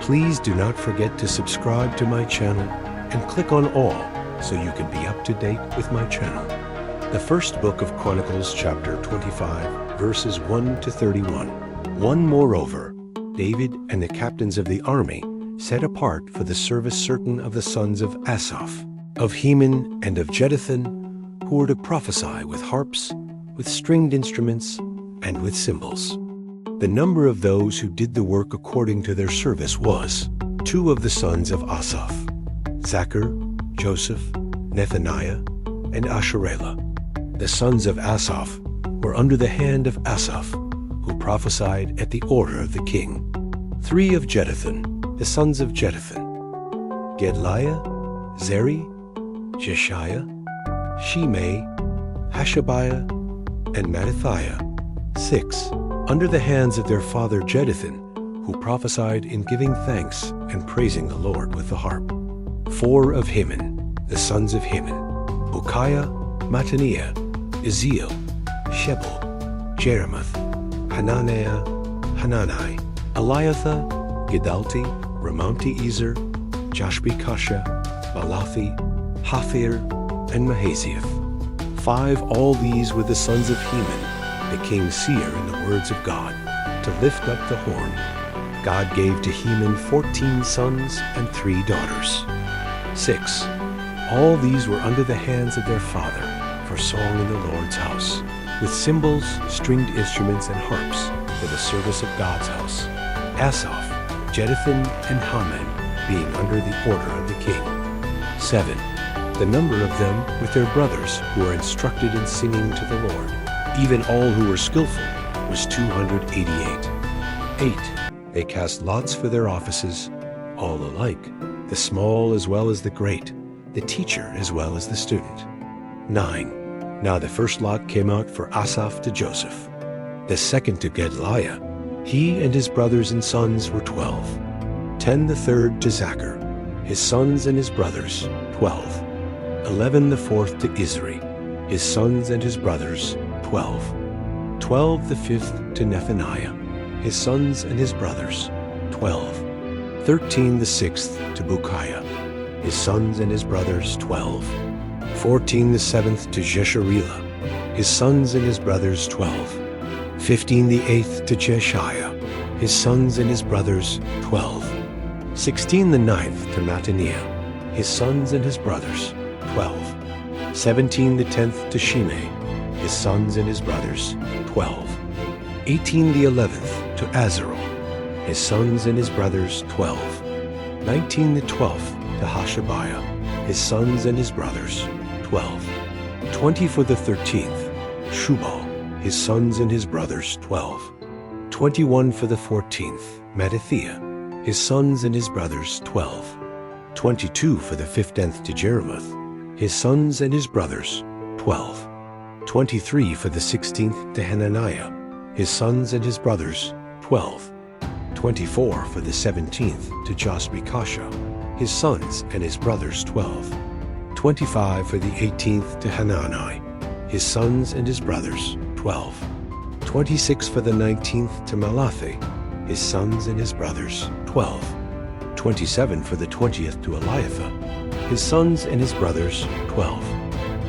Please do not forget to subscribe to my channel and click on all so you can be up to date with my channel. The first book of Chronicles, chapter 25, verses 1 to 31. One moreover, David and the captains of the army set apart for the service certain of the sons of Asaph, of Heman and of Jeduthun, who were to prophesy with harps, with stringed instruments, and with cymbals. The number of those who did the work according to their service was 2 of the sons of Asaph, Zachar, Joseph, Nethaniah, and Asharelah. The sons of Asaph were under the hand of Asaph, who prophesied at the order of the king. 3 of Jeduthun, the sons of Jeduthun, Gedaliah, Zeri, Jeshiah, Shimei, Hashabiah, and Mattithiah. 6, under the hands of their father Jeduthun, who prophesied in giving thanks and praising the Lord with the harp. 4 of Heman, the sons of Heman, Bukiah, Mattaniah, Eziel, Shebel, Jeremoth, Hananiah, Hanani, Eliathah, Gidalti, Ramonti-Ezer, Joshbekasha, Malathi, Hathir, and Mahazieth. 5, all these were the sons of Heman, the king's seer in the words of God, to lift up the horn. God gave to Heman 14 sons and 3 daughters. 6, all these were under the hands of their father for song in the Lord's house, with cymbals, stringed instruments, and harps for the service of God's house. Asaph, Jeduthun, and Haman being under the order of the king. 7, the number of them with their brothers who were instructed in singing to the Lord, even all who were skillful, was 288. 8, they cast lots for their offices, all alike, the small as well as the great, the teacher as well as the student. 9, now the first lot came out for Asaph to Joseph, the second to Gedaliah. He and his brothers and sons were 12. 10 the third to Zachar, his sons and his brothers, 12. 11 the fourth to Isri, his sons and his brothers, 12. 12 the fifth to Nethaniah, his sons and his brothers, 12. 13 the sixth to Bukiah, his sons and his brothers, 12. 14 the seventh to Jesharilah, his sons and his brothers, 12. 15 the eighth to Jeshiah, his sons and his brothers, 12. 16 the ninth to Mattaniah, his sons and his brothers, 12. 17 the 10th to Shimei, his sons and his brothers, 12. 18 the 11th to Azarel, his sons and his brothers, 12. 19 the 12th to Hashabiah, his sons and his brothers, 12. 20 for the 13th, Shubal, his sons and his brothers, 12. 21 for the 14th, Mattithiah, his sons and his brothers, 12. 22 for the 15th to Jeremoth, his sons and his brothers, 12. 23 for the 16th to Hananiah, his sons and his brothers, 12. 24 for the 17th to Joshbekasha, his sons and his brothers, 12. 25 for the 18th to Hanani, his sons and his brothers, 12. 26 for the 19th to Malathi, his sons and his brothers, 12. 27 for the 20th to Eliathah, his sons and his brothers, 12.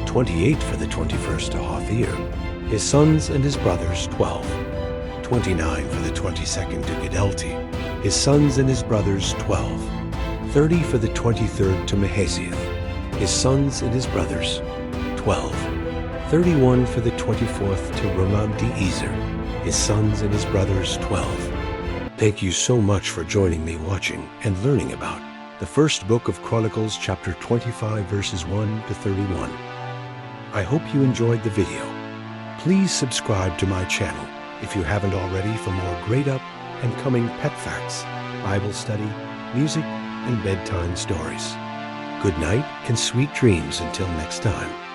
28 for the 21st to Hathir, his sons and his brothers, 12. 29 for the 22nd to Gidalti, his sons and his brothers, 12. 30 for the 23rd to Mahazieth, his sons and his brothers, 12. 31 for the 24th to Ramonti-Ezer, his sons and his brothers, 12. Thank you so much for joining me watching and learning about the first book of Chronicles, chapter 25, verses 1 to 31. I hope you enjoyed the video. Please subscribe to my channel if you haven't already for more great up and coming pet facts, Bible study, music, and bedtime stories. Good night and sweet dreams until next time.